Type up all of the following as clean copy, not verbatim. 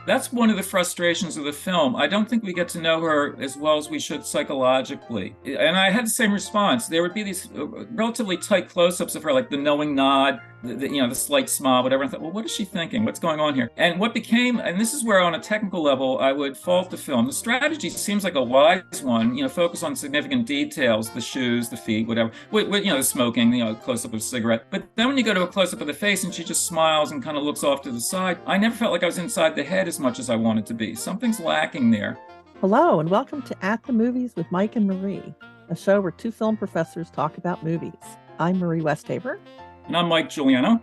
That's one of the frustrations of the film. I don't think we get to know her as well as we should psychologically. And I had the same response. There would be these relatively tight close-ups of her, like the knowing nod, the slight smile, whatever. I thought, well, what is she thinking? What's going on here? And what became, and this is where on a technical level, I would fault the film. The strategy seems like a wise one, focus on significant details, the shoes, the feet, whatever, the smoking, close-up of a cigarette. But then when you go to a close-up of the face and she just smiles and kind of looks off to the side, I never felt like I was inside the head as much as I wanted to be. Something's lacking there. Hello, and welcome to At the Movies with Mike and Marie, a show where two film professors talk about movies. I'm Marie Westhaver. And I'm Mike Giuliano.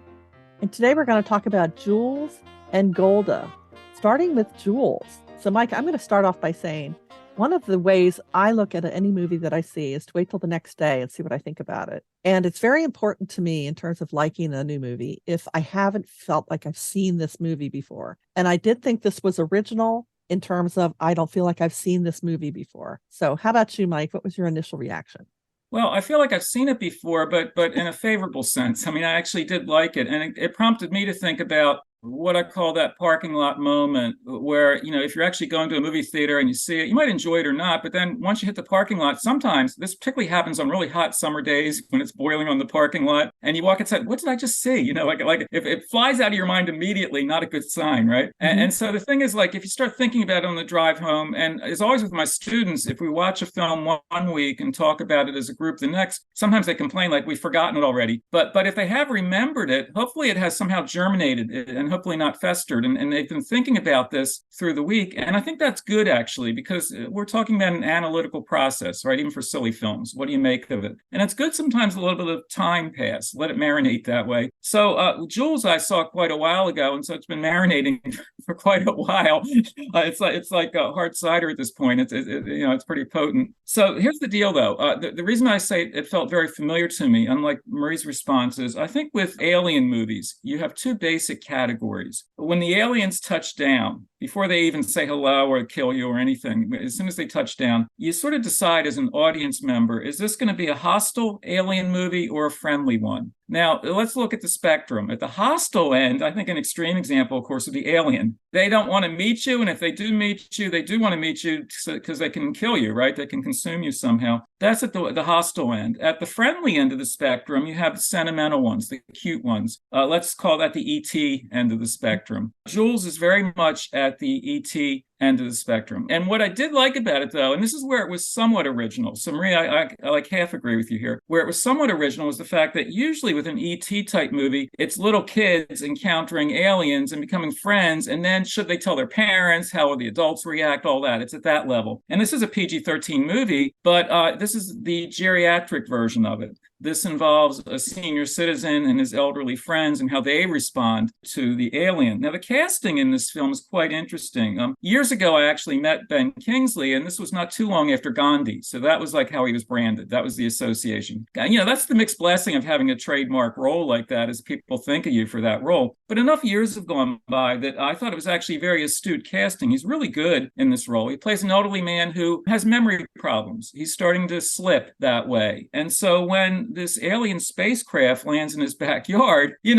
And today we're going to talk about Jules and Golda, starting with Jules. So, Mike, I'm going to start off by saying one of the ways I look at any movie that I see is to wait till the next day and see what I think about it. And it's very important to me in terms of liking a new movie if I haven't felt like I've seen this movie before. And I did think this was original in terms of I don't feel like I've seen this movie before. So how about you, Mike? What was your initial reaction? Well, I feel like I've seen it before, but in a favorable sense. I mean, I actually did like it, and it prompted me to think about what I call that parking lot moment where, if you're actually going to a movie theater and you see it, you might enjoy it or not. But then once you hit the parking lot, sometimes this particularly happens on really hot summer days when it's boiling on the parking lot and you walk inside, what did I just see? Like if it flies out of your mind immediately, not a good sign, right? Mm-hmm. And so the thing is, like, if you start thinking about it on the drive home, and as always with my students, if we watch a film one week and talk about it as a group the next, sometimes they complain like we've forgotten it already. But if they have remembered it, hopefully it has somehow germinated and hopefully not festered. And they've been thinking about this through the week. And I think that's good, actually, because we're talking about an analytical process, right? Even for silly films. What do you make of it? And it's good sometimes a little bit of time pass, let it marinate that way. So Jules, I saw quite a while ago. And so it's been marinating for quite a while. It's like a hard cider at this point. It's pretty potent. So here's the deal, though. The reason I say it felt very familiar to me, unlike Marie's response, is I think with alien movies, you have two basic categories. When the aliens touch down, before they even say hello or kill you or anything, as soon as they touch down, you sort of decide as an audience member, is this going to be a hostile alien movie or a friendly one? Now, let's look at the spectrum. At the hostile end, I think an extreme example, of course, of the alien. They don't want to meet you, and if they do meet you, they do want to meet you because they can kill you, right? They can consume you somehow. That's at the hostile end. At the friendly end of the spectrum, you have the sentimental ones, the cute ones. Let's call that the E.T. end of the spectrum. Jules is very much at the E.T. end of the spectrum. And what I did like about it, though, and this is where it was somewhat original. So, Marie, I like half agree with you here. Where it was somewhat original was the fact that usually with an E.T. type movie, it's little kids encountering aliens and becoming friends. And then should they tell their parents? How will the adults react? All that. It's at that level. And this is a PG-13 movie, but this is the geriatric version of it. This involves a senior citizen and his elderly friends and how they respond to the alien. Now, the casting in this film is quite interesting. Years ago, I actually met Ben Kingsley, and this was not too long after Gandhi. So that was like how he was branded. That was the association. That's the mixed blessing of having a trademark role like that, as people think of you for that role. But enough years have gone by that I thought it was actually very astute casting. He's really good in this role. He plays an elderly man who has memory problems. He's starting to slip that way. And so when this alien spacecraft lands in his backyard, you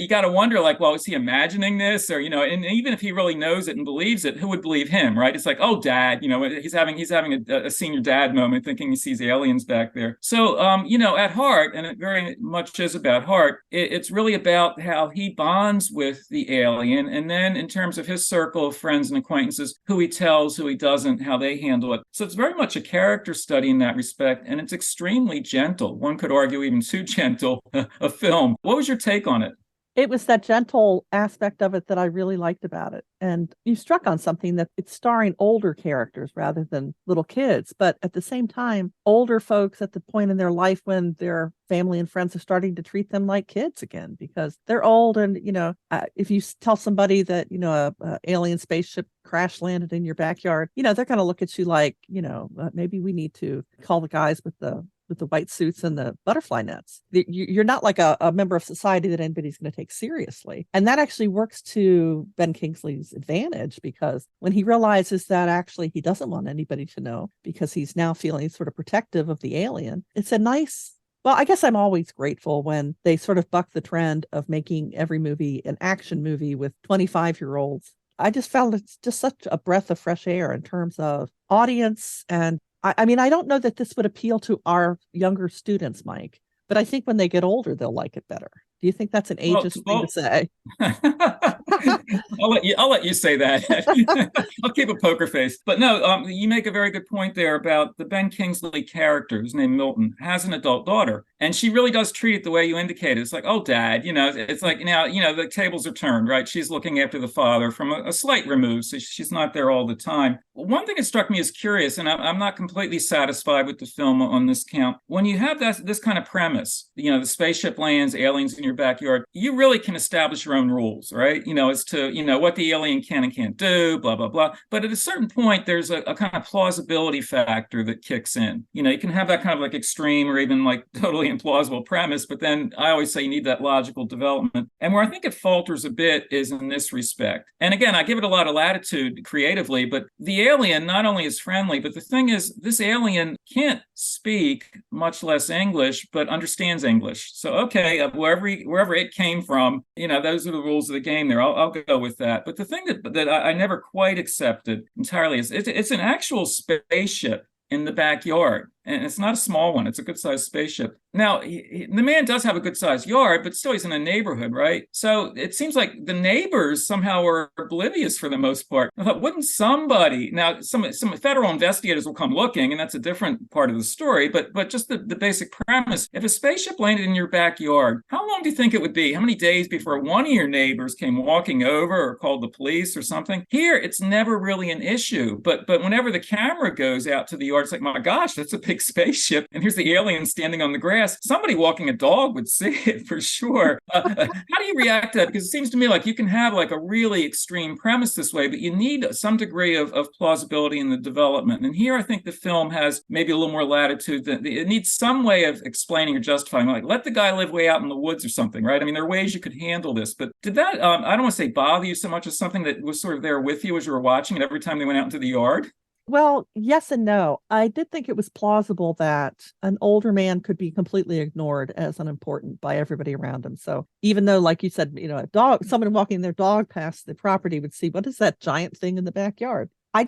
got to wonder, like, well, is he imagining this? Or, and even if he really knows it and believes it, who would believe him, right? It's like, oh, dad, he's having a senior dad moment thinking he sees aliens back there. So, at heart, and it very much is about heart, it's really about how he bonds with the alien. And then in terms of his circle of friends and acquaintances, who he tells, who he doesn't, how they handle it. So it's very much a character study in that respect. And it's extremely gentle. One could argue even too gentle a film. What was your take on it? It was that gentle aspect of it that I really liked about it. And you struck on something that it's starring older characters rather than little kids. But at the same time, older folks at the point in their life when their family and friends are starting to treat them like kids again because they're old. And, if you tell somebody that, a alien spaceship crash landed in your backyard, they're going to look at you like, maybe we need to call the guys with the white suits and the butterfly nets. You're not like a member of society that anybody's going to take seriously. And that actually works to Ben Kingsley's advantage because when he realizes that actually he doesn't want anybody to know because he's now feeling sort of protective of the alien, it's a nice. Well, I guess I'm always grateful when they sort of buck the trend of making every movie an action movie with 25-year-olds I just found it's just such a breath of fresh air in terms of audience. And I mean, I don't know that this would appeal to our younger students, Mike, but I think when they get older, they'll like it better. Do you think that's an ageist thing to say? I'll let you say that. I'll keep a poker face. But no, you make a very good point there about the Ben Kingsley character, who's named Milton, has an adult daughter, and she really does treat it the way you indicated. It's like, oh, Dad, it's like now, the tables are turned, right? She's looking after the father from a slight remove, so she's not there all the time. One thing that struck me as curious, and I'm not completely satisfied with the film on this count. When you have this kind of premise, the spaceship lands, aliens in your backyard, you really can establish your own rules, right? As to, what the alien can and can't do, blah, blah, blah. But at a certain point, there's a kind of plausibility factor that kicks in. You can have that kind of like extreme or even like totally implausible premise, but then I always say you need that logical development. And where I think it falters a bit is in this respect. And again, I give it a lot of latitude creatively, but the alien not only is friendly, but the thing is, this alien can't speak, much less English, but understands English. So, okay, wherever it came from, those are the rules of the game there. I'll go with that. But the thing that I never quite accepted entirely is it's an actual spaceship in the backyard. And it's not a small one. It's a good-sized spaceship. Now, the man does have a good-sized yard, but still he's in a neighborhood, right? So it seems like the neighbors somehow are oblivious for the most part. I thought, wouldn't somebody... Now, some federal investigators will come looking, and that's a different part of the story, but just the basic premise, if a spaceship landed in your backyard, how long do you think it would be? How many days before one of your neighbors came walking over or called the police or something? Here, it's never really an issue, but whenever the camera goes out to the yard, it's like, my gosh, that's a big spaceship, and here's the alien standing on the grass. Somebody walking a dog would see it for sure. How do you react to that? Because it seems to me like you can have like a really extreme premise this way, but you need some degree of plausibility in the development. And here I think the film has maybe a little more latitude. It needs some way of explaining or justifying, like let the guy live way out in the woods or something, right? I mean, there are ways you could handle this, but did that, I don't want to say bother you so much as something that was sort of there with you as you were watching it every time they went out into the yard? Well, yes and no. I did think it was plausible that an older man could be completely ignored as unimportant by everybody around him. So even though, like you said, someone walking their dog past the property would see, what is that giant thing in the backyard? I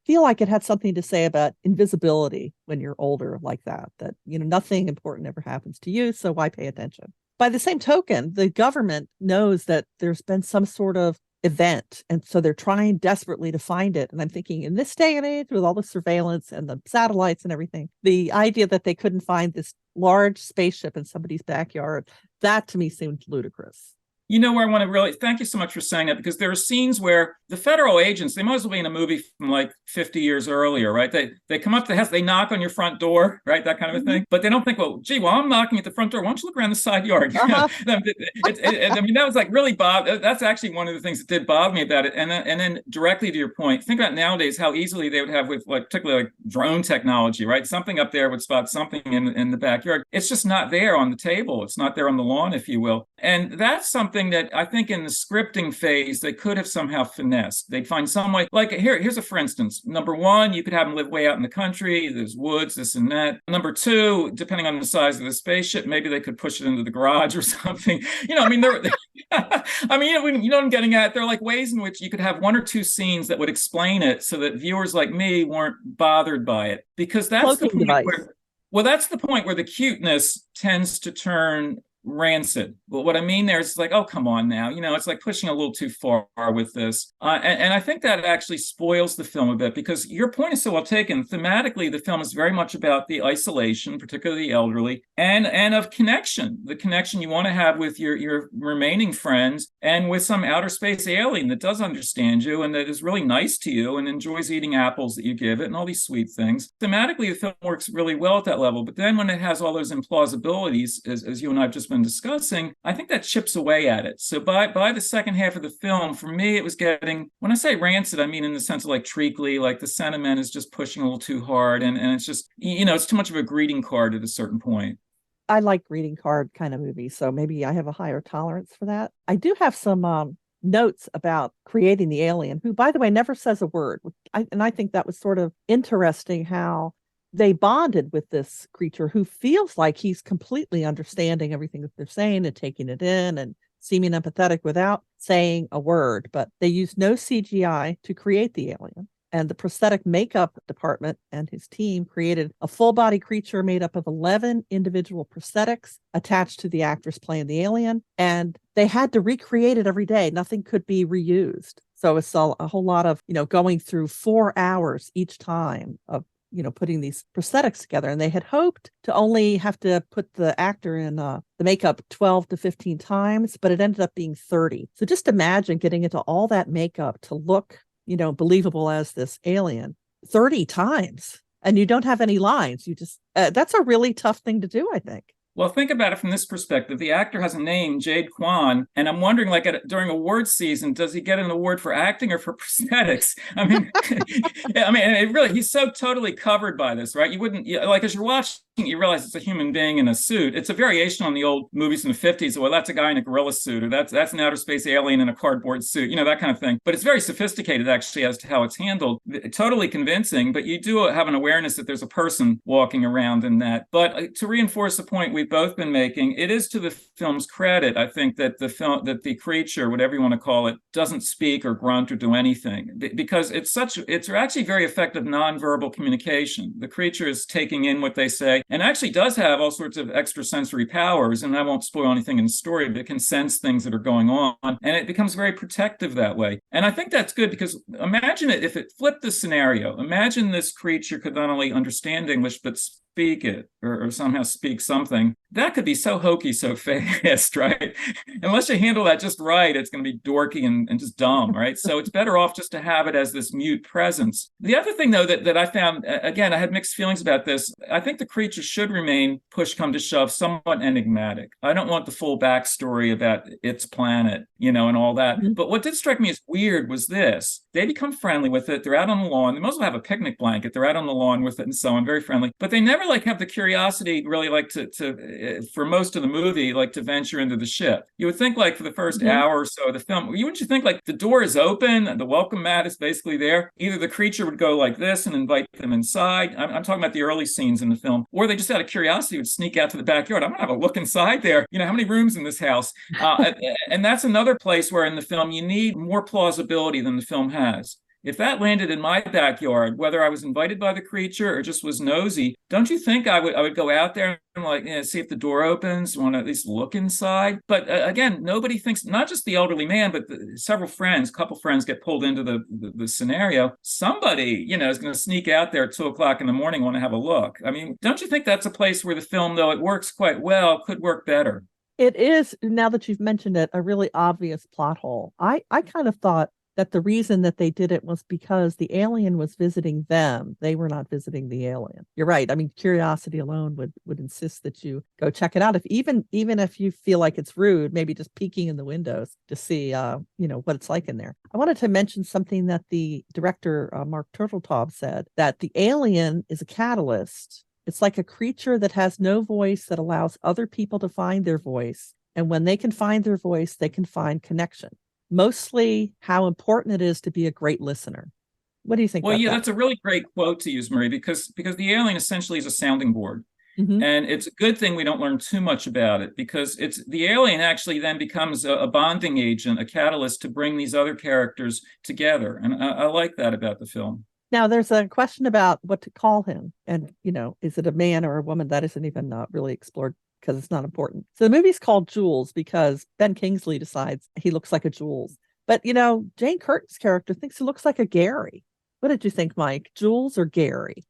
feel like it had something to say about invisibility when you're older like that, nothing important ever happens to you. So why pay attention? By the same token, the government knows that there's been some sort of event, and so they're trying desperately to find it. And I'm thinking, in this day and age, with all the surveillance and the satellites and everything, the idea that they couldn't find this large spaceship in somebody's backyard, that to me seemed ludicrous. Where I want to really thank you so much for saying that, because there are scenes where the federal agents, they might as well be in a movie from like 50 years earlier, right? They come up to the house, they knock on your front door, right? That kind of a thing. But they don't think, well, gee, while I'm knocking at the front door, why don't you look around the side yard? Uh-huh. I mean, that was like really that's actually one of the things that did bother me about it. And then directly to your point, think about nowadays how easily they would have with particularly like drone technology, right? Something up there would spot something in the backyard. It's just not there on the table. It's not there on the lawn, if you will. And that's something that I think in the scripting phase, they could have somehow finessed. They'd find some way, like here's a for instance. Number one, you could have them live way out in the country. There's woods, this and that. Number two, depending on the size of the spaceship, maybe they could push it into the garage or something. I mean, what I'm getting at? There are like ways in which you could have one or two scenes that would explain it so that viewers like me weren't bothered by it. Because that's the point that's the point where the cuteness tends to turn rancid. But what I mean there is like, oh, come on now. It's like pushing a little too far with this. And I think that actually spoils the film a bit, because your point is so well taken. Thematically, the film is very much about the isolation, particularly the elderly, and of connection, the connection you want to have with your remaining friends and with some outer space alien that does understand you and that is really nice to you and enjoys eating apples that you give it and all these sweet things. Thematically, the film works really well at that level. But then when it has all those implausibilities, as you and I have just been discussing, I think that chips away at it. So by the second half of the film, for me, it was getting, when I say rancid, I mean in the sense of like treacly, like the sentiment is just pushing a little too hard. And it's just, it's too much of a greeting card at a certain point. I like greeting card kind of movies, so maybe I have a higher tolerance for that. I do have some notes about creating the alien, who, by the way, never says a word. And I think that was sort of interesting how they bonded with this creature who feels like he's completely understanding everything that they're saying and taking it in and seeming empathetic without saying a word, but they used no CGI to create the alien. And the prosthetic makeup department and his team created a full body creature made up of 11 individual prosthetics attached to the actress playing the alien. And they had to recreate it every day. Nothing could be reused. So it's a whole lot of, going through 4 hours each time of, putting these prosthetics together. And they had hoped to only have to put the actor in the makeup 12 to 15 times, but it ended up being 30. So just imagine getting into all that makeup to look believable as this alien 30 times, and you don't have any lines. You just, that's a really tough thing to do, I think. Well, think about it from this perspective. The actor has a name, Jade Kwan, and I'm wondering, like, during award season, does he get an award for acting or for prosthetics? I mean, it really, he's so totally covered by this, right? You wouldn't, like, as you're watching, you realize it's a human being in a suit. It's a variation on the old movies in the 50s. Well, that's a guy in a gorilla suit, or that's an outer space alien in a cardboard suit, that kind of thing. But it's very sophisticated, actually, as to how it's handled. Totally convincing, but you do have an awareness that there's a person walking around in that. But to reinforce the point we've both been making, it is to the film's credit, I think, that the creature, whatever you want to call it, doesn't speak or grunt or do anything, because it's actually very effective nonverbal communication. The creature is taking in what they say, and actually does have all sorts of extrasensory powers, and I won't spoil anything in the story, but it can sense things that are going on, and it becomes very protective that way. And I think that's good, because imagine it if it flipped the scenario. Imagine this creature could not only understand English, but speak it, or somehow speak something. That could be so hokey so fast, right? Unless you handle that just right, it's going to be dorky and just dumb, right? So it's better off just to have it as this mute presence. The other thing, though, that I found, again, I had mixed feelings about this. I think the creature should remain, push come to shove, somewhat enigmatic. I don't want the full backstory about its planet, and all that. Mm-hmm. But what did strike me as weird was this. They become friendly with it. They're out on the lawn. They mostly have a picnic blanket. They're out on the lawn with it and so on, very friendly. But they never have the curiosity, really, to for most of the movie, to venture into the ship. You would think, for the first hour or so of the film, wouldn't you think, the door is open, the welcome mat is basically there. Either the creature would go like this and invite them inside. I'm talking about the early scenes in the film, or they just out of curiosity would sneak out to the backyard. I'm gonna have a look inside there. How many rooms in this house? And that's another place where in the film you need more plausibility than the film has. If that landed in my backyard, whether I was invited by the creature or just was nosy, don't you think I would go out there and see if the door opens, want to at least look inside? But again, nobody thinks, not just the elderly man, but several friends, couple friends get pulled into the scenario. Somebody, is going to sneak out there at 2:00 in the morning, want to have a look. I mean, don't you think that's a place where the film, though it works quite well, could work better? It is, now that you've mentioned it, a really obvious plot hole. I kind of thought that the reason that they did it was because the alien was visiting them. They were not visiting the alien. You're right. I mean, curiosity alone would insist that you go check it out. If even if you feel like it's rude, maybe just peeking in the windows to see, what it's like in there. I wanted to mention something that the director, Mark Turteltaub, said, that the alien is a catalyst. It's like a creature that has no voice that allows other people to find their voice. And when they can find their voice, they can find connection. Mostly how important it is to be a great listener. What do you think? Well, yeah, that's a really great quote to use, Marie, because the alien essentially is a sounding board. Mm-hmm. And it's a good thing we don't learn too much about it, because it's the alien actually then becomes a bonding agent, a catalyst to bring these other characters together. And I like that about the film. Now, there's a question about what to call him. And, is it a man or a woman? That isn't even really explored, because it's not important. So the movie's called Jules because Ben Kingsley decides he looks like a Jules. But, Jane Curtin's character thinks he looks like a Gary. What did you think, Mike? Jules or Gary?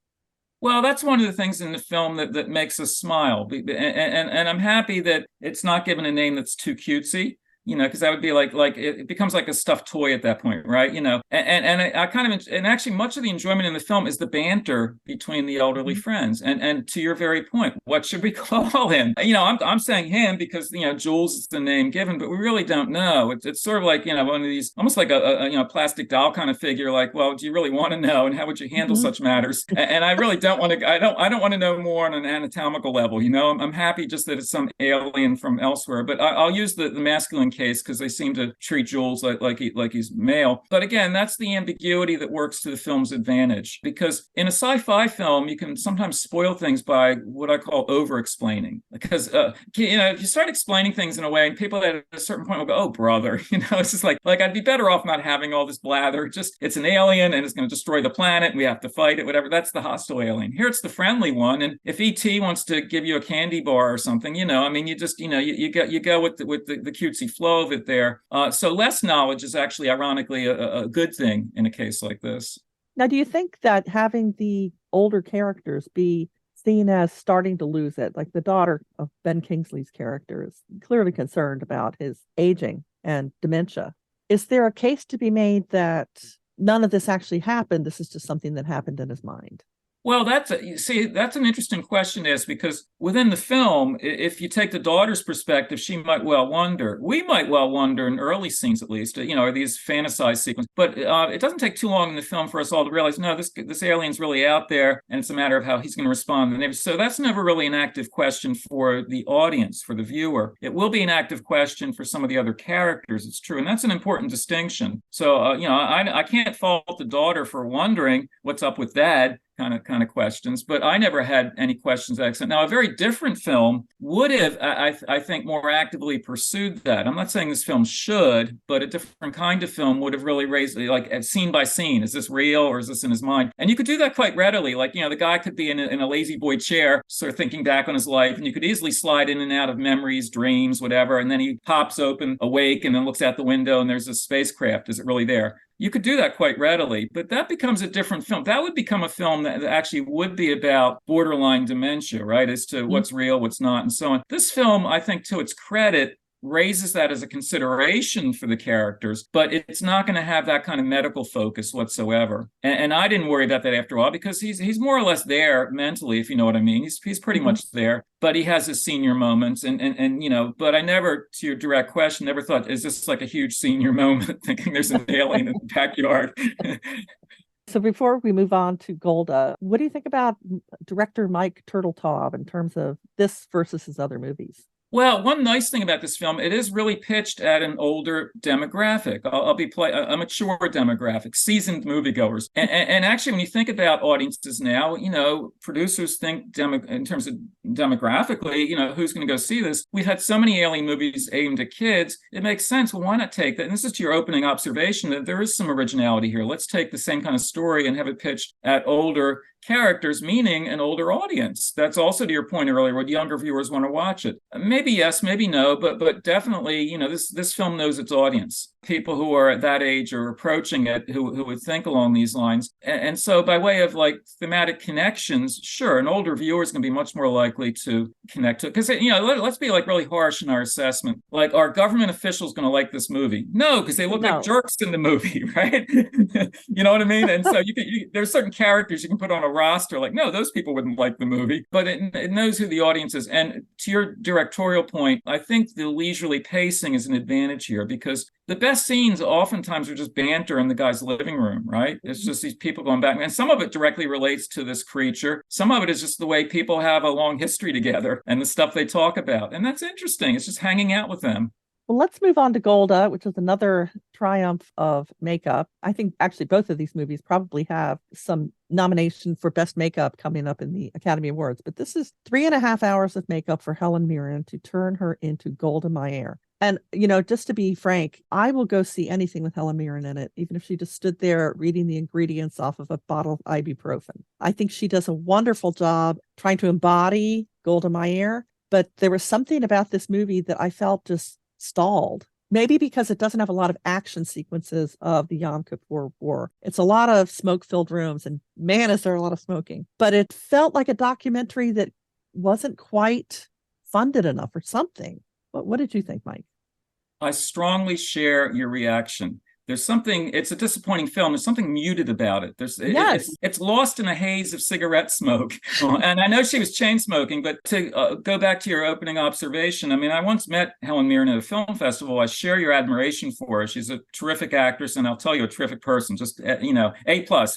Well, that's one of the things in the film that makes us smile. And I'm happy that it's not given a name that's too cutesy. Because that would be like it becomes like a stuffed toy at that point, right? And I kind of, and actually much of the enjoyment in the film is the banter between the elderly friends. And to your very point, what should we call him? I'm saying him because Jules is the name given, but we really don't know. It's sort of like one of these, almost like a plastic doll kind of figure. Like, well, do you really want to know, and how would you handle such matters? And I really don't want to. I don't want to know more on an anatomical level. I'm happy just that it's some alien from elsewhere. But I'll use the masculine case because they seem to treat Jules like he's male. But again, that's the ambiguity that works to the film's advantage, because in a sci-fi film, you can sometimes spoil things by what I call over-explaining. Because if you start explaining things in a way, and people at a certain point will go, "Oh, brother," it's just like I'd be better off not having all this blather. Just it's an alien and it's going to destroy the planet and we have to fight it, whatever. That's the hostile alien. Here it's the friendly one. And if ET wants to give you a candy bar or something, you just you go with the cutesy flow of it there. So less knowledge is actually ironically a good thing in a case like this. Now, do you think that having the older characters be seen as starting to lose it, like the daughter of Ben Kingsley's character is clearly concerned about his aging and dementia, is there a case to be made that none of this actually happened? This is just something that happened in his mind. Well, that's an interesting question, is because within the film, if you take the daughter's perspective, she might well wonder. We might well wonder in early scenes, at least, are these fantasized sequences. But it doesn't take too long in the film for us all to realize, no, this alien's really out there, and it's a matter of how he's going to respond to the neighbors. So that's never really an active question for the audience, for the viewer. It will be an active question for some of the other characters. It's true, and that's an important distinction. So, I can't fault the daughter for wondering what's up with Dad. Kind of questions, but I never had any questions that extent. Now, a very different film would have, I think, more actively pursued that. I'm not saying this film should, but a different kind of film would have really raised, like, scene by scene. Is this real or is this in his mind? And you could do that quite readily. Like, the guy could be in a lazy boy chair, sort of thinking back on his life, and you could easily slide in and out of memories, dreams, whatever. And then he pops open, awake, and then looks out the window, and there's a spacecraft. Is it really there? You could do that quite readily, but that becomes a different film. That would become a film that actually would be about borderline dementia, right? As to what's real, what's not, and so on. This film, I think, to its credit, raises that as a consideration for the characters, but it's not going to have that kind of medical focus whatsoever. And I didn't worry about that after a while, because he's more or less there mentally, if you know what I mean. He's pretty much there, but he has his senior moments, and but I never, to your direct question, never thought, is this like a huge senior moment, thinking there's an alien in the backyard? So before we move on to Golda, what do you think about director Mike Turteltaub in terms of this versus his other movies? Well, one nice thing about this film, it is really pitched at an older demographic. A mature demographic, seasoned moviegoers. And actually, when you think about audiences now, producers think in terms of demographically, who's going to go see this? We've had so many alien movies aimed at kids. It makes sense. Well, why not take that? And this is to your opening observation, that there is some originality here. Let's take the same kind of story and have it pitched at older characters, meaning an older audience. That's also to your point earlier, would younger viewers want to watch it? Maybe yes, maybe no, but definitely, this film knows its audience. People who are at that age or approaching it who would think along these lines. And so by way of like thematic connections, sure, an older viewer is going to be much more likely to connect to it. Because, let's be like really harsh in our assessment. Like, are government officials going to like this movie? No, because they look like jerks in the movie, right? You know what I mean? And so there's certain characters you can put on a roster, like, no, those people wouldn't like the movie, but it knows who the audience is. And to your directorial point, I think the leisurely pacing is an advantage here, because the best scenes oftentimes are just banter in the guy's living room, right? It's just these people going back. And some of it directly relates to this creature. Some of it is just the way people have a long history together and the stuff they talk about. And that's interesting. It's just hanging out with them. Well, let's move on to Golda, which is another triumph of makeup. I think actually both of these movies probably have some nomination for best makeup coming up in the Academy Awards. But this is 3.5 hours of makeup for Helen Mirren to turn her into Golda Meir. And, just to be frank, I will go see anything with Helen Mirren in it, even if she just stood there reading the ingredients off of a bottle of ibuprofen. I think she does a wonderful job trying to embody Golda Meir. But there was something about this movie that I felt just stalled. Maybe because it doesn't have a lot of action sequences of the Yom Kippur War. It's a lot of smoke-filled rooms, and man, is there a lot of smoking. But it felt like a documentary that wasn't quite funded enough or something. What did you think, Mike? I strongly share your reaction. There's something, it's a disappointing film. There's something muted about it. It's lost in a haze of cigarette smoke. And I know she was chain smoking, but to go back to your opening observation, I mean, I once met Helen Mirren at a film festival. I share your admiration for her. She's a terrific actress, and I'll tell you, a terrific person, just, A+,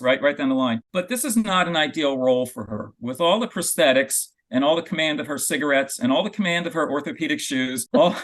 right down the line. But this is not an ideal role for her. With all the prosthetics, and all the command of her cigarettes and all the command of her orthopedic shoes, all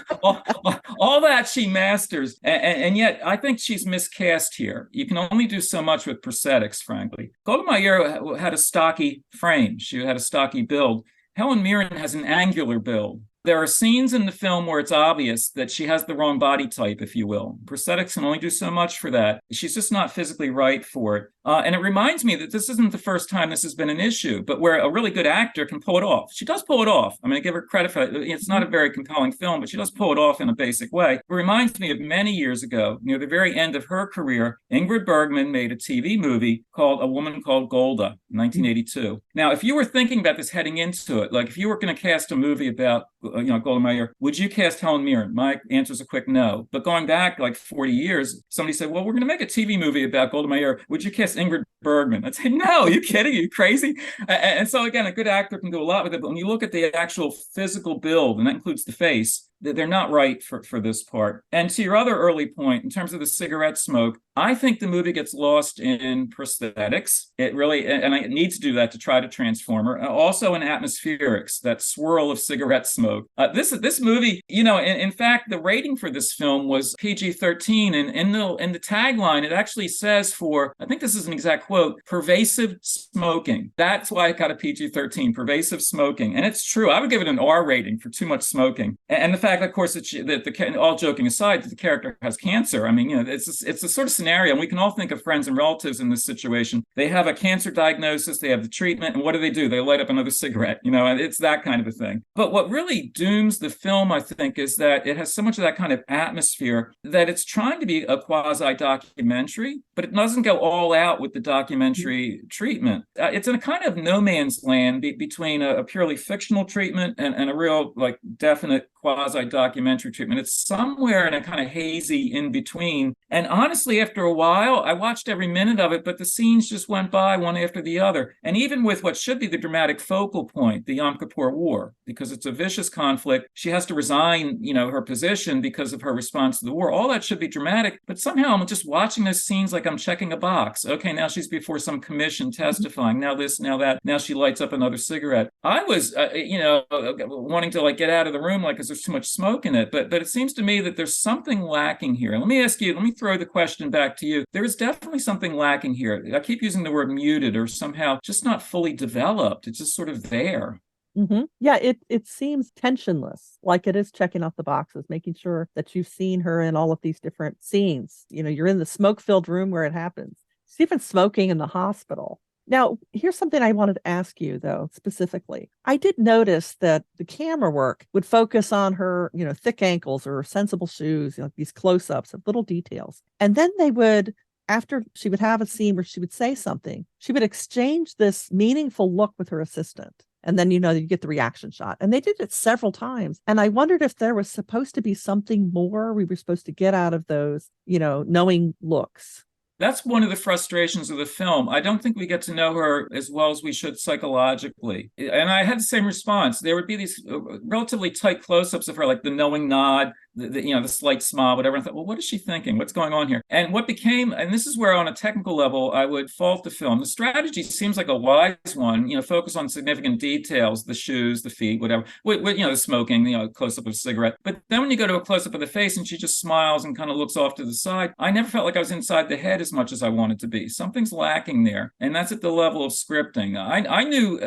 that she masters. And yet I think she's miscast here. You can only do so much with prosthetics, frankly. Golda Meir had a stocky frame. She had a stocky build. Helen Mirren has an angular build. There are scenes in the film where it's obvious that she has the wrong body type, if you will. Prosthetics can only do so much for that. She's just not physically right for it. And it reminds me that this isn't the first time this has been an issue, but where a really good actor can pull it off. She does pull it off. I mean, I give her credit for it. It's not a very compelling film, but she does pull it off in a basic way. It reminds me of many years ago, near the very end of her career, Ingrid Bergman made a TV movie called A Woman Called Golda in 1982. Now, if you were thinking about this heading into it, like if you were going to cast a movie about Golda Meir, would you cast Helen Mirren? My answer is a quick no. But going back like 40 years, somebody said, well, we're going to make a TV movie about Golda Meir. Would you cast Ingrid Bergman? I'd say, no, are you kidding? Are you crazy? And so again, a good actor can do a lot with it. But when you look at the actual physical build, and that includes the face, they're not right for this part. And to your other early point, in terms of the cigarette smoke, I think the movie gets lost in prosthetics. It really, and it needs to do that to try to transform her. Also in atmospherics, that swirl of cigarette smoke. This movie, in fact, the rating for this film was PG-13, and in the tagline, it actually says I think this is an exact quote, pervasive smoking. That's why it got a PG-13, pervasive smoking. And it's true. I would give it an R rating for too much smoking. And the fact, of course, that all joking aside, that the character has cancer. I mean, it's a sort of scenario, and we can all think of friends and relatives in this situation. They have a cancer diagnosis, they have the treatment, and what do? They light up another cigarette. It's that kind of a thing. But what really dooms the film, I think, is that it has so much of that kind of atmosphere that it's trying to be a quasi-documentary, but it doesn't go all out with the documentary treatment. It's in a kind of no man's land between a purely fictional treatment and a real, like, definite quasi-documentary treatment. It's somewhere in a kind of hazy in between. And honestly, after a while, I watched every minute of it, but the scenes just went by one after the other. And even with what should be the dramatic focal point, the Yom Kippur War, because it's a vicious conflict, she has to resign, her position because of her response to the war. All that should be dramatic, but somehow I'm just watching those scenes like I'm checking a box. Okay, now she's before some commission testifying. Now this, now that. Now she lights up another cigarette. I was, wanting to get out of the room, because there's too much smoke in it. But it seems to me that there's something lacking here. Let me throw the question back to you. There is definitely something lacking here. I keep using the word muted, or somehow just not fully developed. It's just sort of there. Mm-hmm. Yeah, it seems tensionless, like it is checking off the boxes, making sure that you've seen her in all of these different scenes. You're in the smoke-filled room where it happens. She's even smoking in the hospital. Now, here's something I wanted to ask you, though, specifically. I did notice that the camera work would focus on her, thick ankles or sensible shoes, these close-ups of little details. And then they would, after she would have a scene where she would say something, she would exchange this meaningful look with her assistant. And then, you get the reaction shot. And they did it several times. And I wondered if there was supposed to be something more we were supposed to get out of those, knowing looks. That's one of the frustrations of the film. I don't think we get to know her as well as we should psychologically. And I had the same response. There would be these relatively tight close-ups of her, like the knowing nod, the slight smile, whatever. I thought, well, what is she thinking? What's going on here? And and this is where on a technical level, I would fault the film. The strategy seems like a wise one, focus on significant details, the shoes, the feet, whatever, the smoking, close-up of a cigarette. But then when you go to a close-up of the face and she just smiles and kind of looks off to the side, I never felt like I was inside the head as much as I wanted to be. Something's lacking there. And that's at the level of scripting. I knew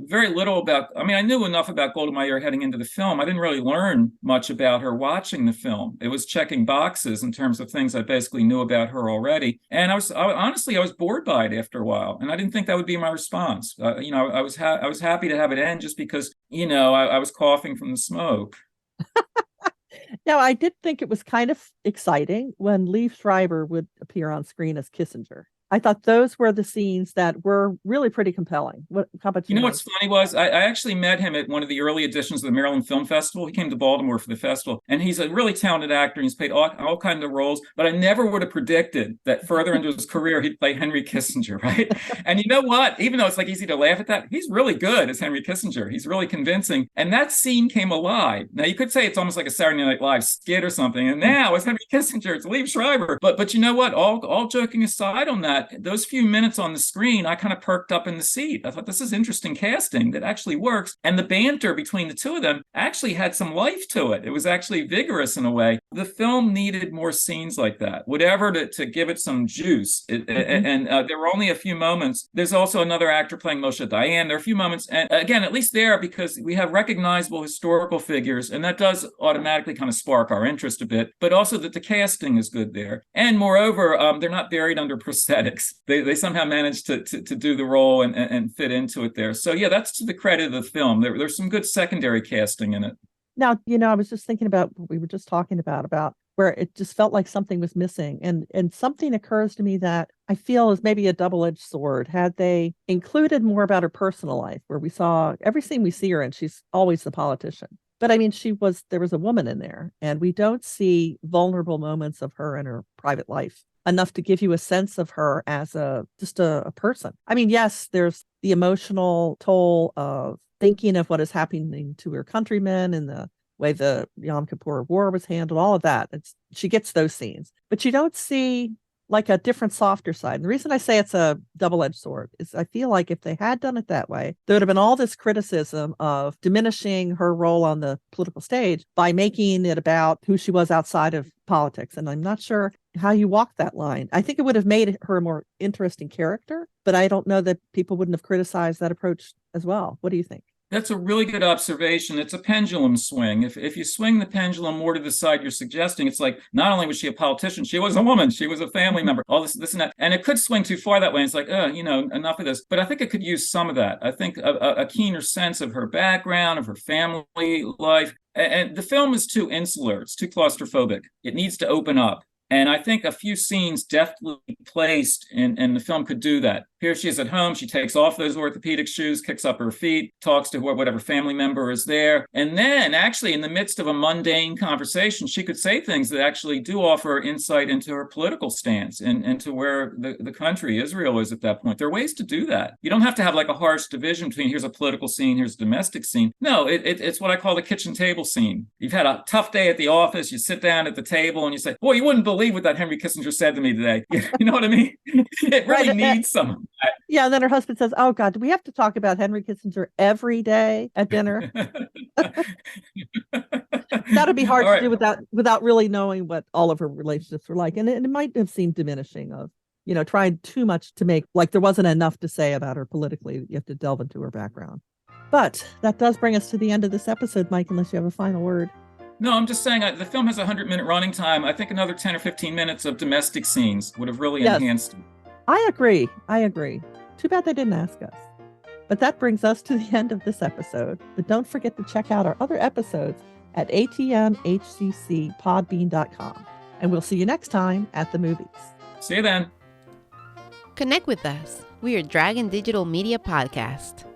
very little I knew enough about Golda Meir heading into the film. I didn't really learn much about her watching the film. It was checking boxes in terms of things I basically knew about her already. And I was bored by it after a while. And I didn't think that would be my response. I was happy to have it end just because, I was coughing from the smoke. Now, I did think it was kind of exciting when Liev Schreiber would appear on screen as Kissinger. I thought those were the scenes that were really pretty compelling. How about you? What's funny was I actually met him at one of the early editions of the Maryland Film Festival. He came to Baltimore for the festival, and he's a really talented actor. He's played all kinds of roles, but I never would have predicted that further into his career he'd play Henry Kissinger, right? And you know what? Even though it's easy to laugh at that, he's really good as Henry Kissinger. He's really convincing, and that scene came alive. Now you could say it's almost like a Saturday Night Live skit or something, and now it's Henry Kissinger, it's Liev Schreiber. But you know what? All joking aside on that, that, those few minutes on the screen, I kind of perked up in the seat. I thought, this is interesting casting that actually works. And the banter between the two of them actually had some life to it. It was actually vigorous in a way. The film needed more scenes like that, whatever to give it some juice. And there were only a few moments. There's also another actor playing Moshe Dayan. There are a few moments. And again, at least there, because we have recognizable historical figures, and that does automatically kind of spark our interest a bit, but also that the casting is good there. And moreover, they're not buried under prosthetics. They somehow managed to do the role and fit into it there. So yeah, that's to the credit of the film. There's some good secondary casting in it. Now, I was just thinking about what we were just talking about where it just felt like something was missing. And something occurs to me that I feel is maybe a double-edged sword. Had they included more about her personal life, where we saw every scene we see her in, she's always the politician. But I mean, there was a woman in there, and we don't see vulnerable moments of her in her private life enough to give you a sense of her as just a person. I mean, yes, there's the emotional toll of thinking of what is happening to her countrymen and the way the Yom Kippur War was handled, all of that. She gets those scenes, but you don't see like a different, softer side. And the reason I say it's a double-edged sword is I feel like if they had done it that way, there would have been all this criticism of diminishing her role on the political stage by making it about who she was outside of politics. And I'm not sure how you walk that line. I think it would have made her a more interesting character, but I don't know that people wouldn't have criticized that approach as well. What do you think? That's a really good observation. It's a pendulum swing. If you swing the pendulum more to the side you're suggesting, it's like not only was she a politician, she was a woman, she was a family member, all this and that. And it could swing too far that way. It's like, enough of this. But I think it could use some of that. I think a keener sense of her background, of her family life. And the film is too insular. It's too claustrophobic. It needs to open up. And I think a few scenes deftly placed in the film could do that. Here she is at home. She takes off those orthopedic shoes, kicks up her feet, talks to whatever family member is there. And then actually in the midst of a mundane conversation, she could say things that actually do offer insight into her political stance and to where the country, Israel, is at that point. There are ways to do that. You don't have to have like a harsh division between here's a political scene, here's a domestic scene. No, it's what I call the kitchen table scene. You've had a tough day at the office. You sit down at the table and you say, boy, you wouldn't believe what that Henry Kissinger said to me today. You know what I mean? It really needs some of that. Yeah, and then her husband says, oh, God, do we have to talk about Henry Kissinger every day at dinner? That'd be hard to do without really knowing what all of her relationships were like. And it might have seemed diminishing of, trying too much to make, like there wasn't enough to say about her politically. You have to delve into her background. But that does bring us to the end of this episode, Mike, unless you have a final word. No, I'm just saying the film has a 100-minute running time. I think another 10 or 15 minutes of domestic scenes would have really enhanced it. I agree. Too bad they didn't ask us. But that brings us to the end of this episode. But don't forget to check out our other episodes at atmhccpodbean.com. And we'll see you next time at the movies. See you then. Connect with us. We are Dragon Digital Media Podcast.